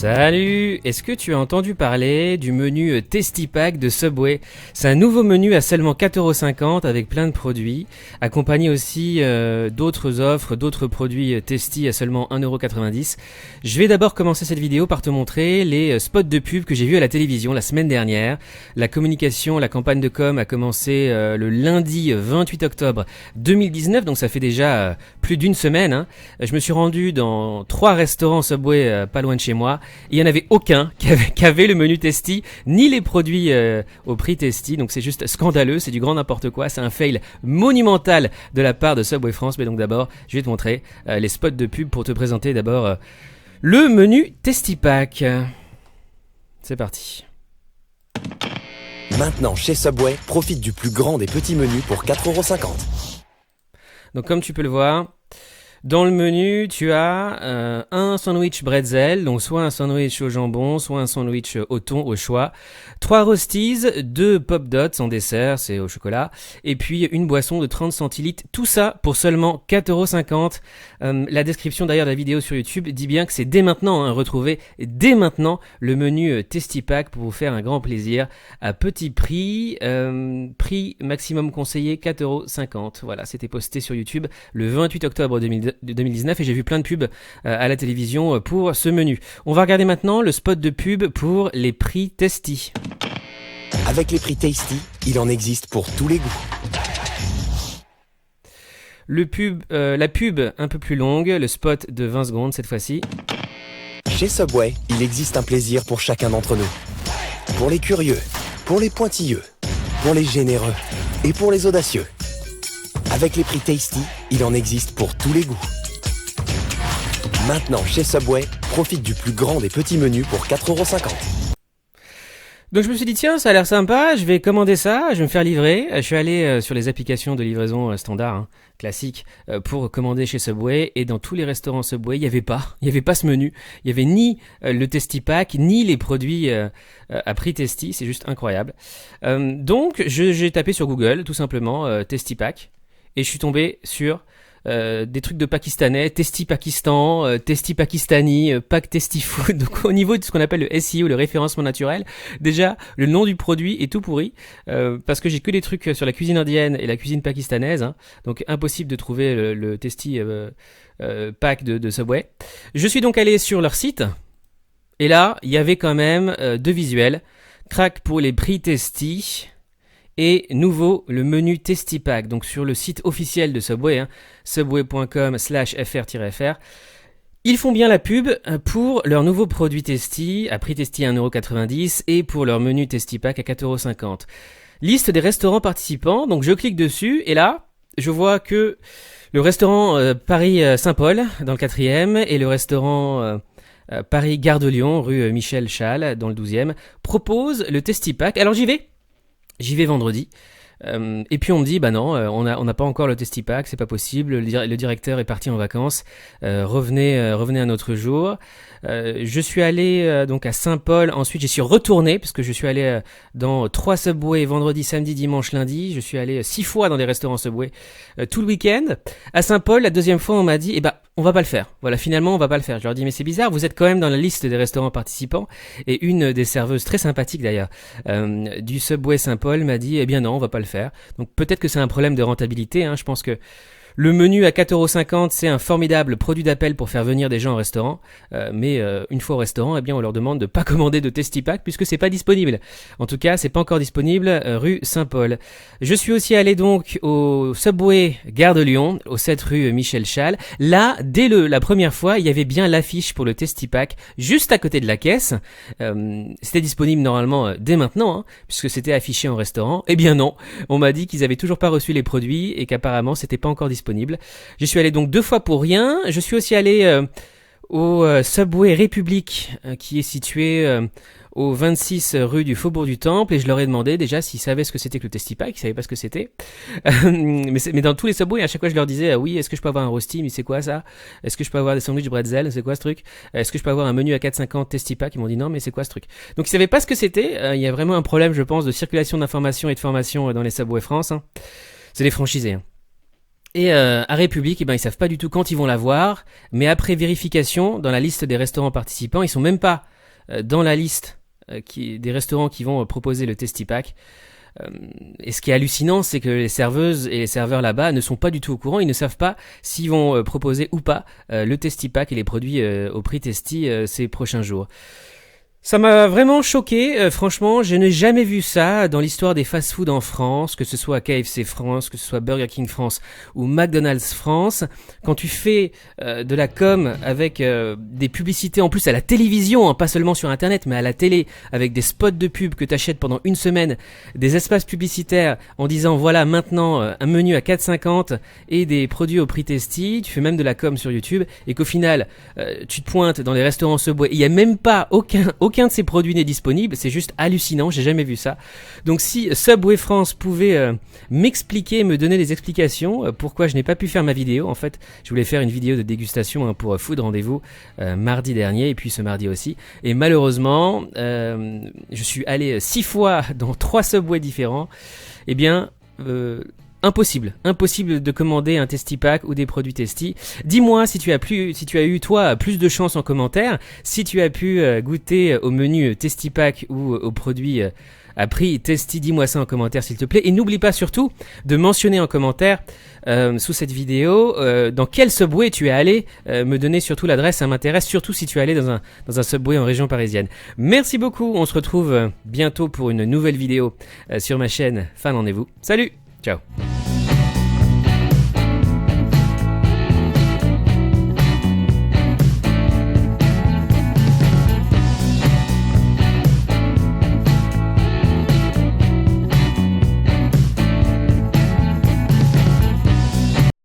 Salut! Est-ce que tu as entendu parler du menu Tasty Pack de Subway? C'est un nouveau menu à seulement 4,50€ avec plein de produits, accompagné aussi d'autres offres, d'autres produits Tasty à seulement 1,90€. Je vais d'abord commencer cette vidéo par te montrer les spots de pub que j'ai vus à la télévision la semaine dernière. La communication, la campagne de com a commencé le lundi 28 octobre 2019, donc ça fait déjà plus d'une semaine. Hein. Je me suis rendu dans 3 restaurants Subway pas loin de chez moi. Il n'y en avait aucun qui avait le menu Tasty, ni les produits au prix Tasty, donc c'est juste scandaleux, c'est du grand n'importe quoi, c'est un fail monumental de la part de Subway France. Mais donc d'abord, je vais te montrer les spots de pub pour te présenter d'abord le menu Tasty Pack. C'est parti. Maintenant, chez Subway, profite du plus grand des petits menus pour 4,50€. Donc comme tu peux le voir, dans le menu, tu as un sandwich bretzel, donc soit un sandwich au jambon, soit un sandwich au thon au choix, 3 Roasties, 2 Pop Dots en dessert, c'est au chocolat, et puis une boisson de 30 centilitres, tout ça pour seulement 4,50€. La description derrière la vidéo sur YouTube dit bien que c'est dès maintenant, retrouvez dès maintenant le menu Tasty Pack pour vous faire un grand plaisir à petit prix, prix maximum conseillé 4,50€. Voilà, c'était posté sur YouTube le 28 octobre 2019 et j'ai vu plein de pubs à la télévision pour ce menu. On va regarder maintenant le spot de pub pour les prix Tasty. Avec les prix Tasty, il en existe pour tous les goûts. La pub un peu plus longue, le spot de 20 secondes cette fois-ci. Chez Subway, il existe un plaisir pour chacun d'entre nous. Pour les curieux, pour les pointilleux, pour les généreux et pour les audacieux. Avec les prix Tasty, il en existe pour tous les goûts. Maintenant, chez Subway, profite du plus grand des petits menus pour 4,50€. Donc je me suis dit tiens, ça a l'air sympa, je vais commander ça, je vais me faire livrer. Je suis allé sur les applications de livraison standard, classique, pour commander chez Subway, et dans tous les restaurants Subway, il n'y avait pas ce menu. Il y avait ni le Tasty Pack, ni les produits à prix Tasty, c'est juste incroyable. Donc j'ai tapé sur Google tout simplement Tasty Pack, et je suis tombé sur des trucs de pakistanais, Tasty Pakistan, Tasty Pakistani, Pack Tasty Food. Donc au niveau de ce qu'on appelle le SEO, le référencement naturel, déjà le nom du produit est tout pourri parce que j'ai que des trucs sur la cuisine indienne et la cuisine pakistanaise, donc impossible de trouver le Tasty Pack de Subway. Je suis donc allé sur leur site et là il y avait quand même 2 visuels, crack pour les prix Tasty. Et nouveau, le menu Tasty Pack, donc sur le site officiel de Subway, subway.com/fr-fr. Ils font bien la pub pour leur nouveau produit Tasty, à prix Tasty 1,90€ et pour leur menu Tasty Pack à 4,50€. Liste des restaurants participants, donc je clique dessus et là, je vois que le restaurant Paris Saint-Paul, dans le 4e, et le restaurant Paris Gare de Lyon, rue Michel Chal, dans le 12e, proposent le Tasty Pack. Alors j'y vais vendredi, et puis on me dit bah non, on n'a pas encore le Tasty Pack, c'est pas possible, le directeur est parti en vacances, revenez un autre jour. Je suis allé donc à Saint-Paul, ensuite j'y suis retourné parce que je suis allé dans 3 Subway vendredi, samedi, dimanche, lundi. Je suis allé 6 fois dans des restaurants Subway tout le week-end. À Saint-Paul, la deuxième fois on m'a dit on va pas le faire. Voilà, finalement on va pas le faire. Je leur dis mais c'est bizarre, vous êtes quand même dans la liste des restaurants participants, et une des serveuses très sympathique d'ailleurs du Subway Saint-Paul m'a dit non, on va pas le faire. Donc peut-être que c'est un problème de rentabilité, je pense que le menu à 4,50€, c'est un formidable produit d'appel pour faire venir des gens au restaurant, mais une fois au restaurant, on leur demande de pas commander de Tasty Pack puisque c'est pas disponible. En tout cas, c'est pas encore disponible rue Saint-Paul. Je suis aussi allé donc au Subway Gare de Lyon, au 7 rue Michel Chal. Là, dès la première fois, il y avait bien l'affiche pour le Tasty Pack juste à côté de la caisse. C'était disponible normalement dès maintenant, puisque c'était affiché en restaurant. Eh bien non, on m'a dit qu'ils avaient toujours pas reçu les produits et qu'apparemment c'était pas encore disponible. Je suis allé donc 2 fois pour rien. Je suis aussi allé au Subway République qui est situé au 26 rue du Faubourg du Temple, et je leur ai demandé déjà s'ils savaient ce que c'était que le Tasty Pack. Ils savaient pas ce que c'était. mais dans tous les Subway, à chaque fois je leur disais oui, est-ce que je peux avoir un roasty, mais c'est quoi ça? Est-ce que je peux avoir des sandwichs bretzel, c'est quoi ce truc? Est-ce que je peux avoir un menu à 4,50€ Tasty Pack? Ils m'ont dit non, mais c'est quoi ce truc? Donc ils savaient pas ce que c'était. Il y a vraiment un problème, je pense, de circulation d'informations et de formation dans les Subway France. C'est les franchisés. Et à République, ils savent pas du tout quand ils vont l'avoir, mais après vérification dans la liste des restaurants participants, ils sont même pas dans la liste des restaurants qui vont proposer le Tasty Pack. Et ce qui est hallucinant, c'est que les serveuses et les serveurs là-bas ne sont pas du tout au courant. Ils ne savent pas s'ils vont proposer ou pas le Tasty Pack et les produits au prix Tasty ces prochains jours. Ça m'a vraiment choqué, franchement, je n'ai jamais vu ça dans l'histoire des fast-food en France, que ce soit KFC France, que ce soit Burger King France ou McDonald's France. Quand tu fais de la com avec des publicités en plus à la télévision, hein, pas seulement sur internet, mais à la télé, avec des spots de pub que tu achètes pendant une semaine, des espaces publicitaires en disant voilà maintenant un menu à 4,50 et des produits au prix Tasty, tu fais même de la com sur YouTube, et qu'au final tu te pointes dans les restaurants Subway, il n'y a même pas aucun de ces produits n'est disponible, c'est juste hallucinant, j'ai jamais vu ça. Donc si Subway France pouvait m'expliquer, me donner des explications pourquoi je n'ai pas pu faire ma vidéo. En fait, je voulais faire une vidéo de dégustation pour Food Rendez-vous mardi dernier et puis ce mardi aussi. Et malheureusement, je suis allé 6 fois dans 3 Subway différents. Eh bien, impossible de commander un Tasty Pack ou des produits Tasty. Dis-moi si tu as eu toi plus de chance en commentaire, si tu as pu goûter au menu Tasty Pack ou aux produits à prix Tasty, dis-moi ça en commentaire s'il te plaît. Et n'oublie pas surtout de mentionner en commentaire sous cette vidéo dans quel Subway tu es allé, me donner surtout l'adresse, ça m'intéresse surtout si tu es allé dans un Subway en région parisienne. Merci beaucoup, on se retrouve bientôt pour une nouvelle vidéo sur ma chaîne Fan Rendez-vous. Salut, ciao.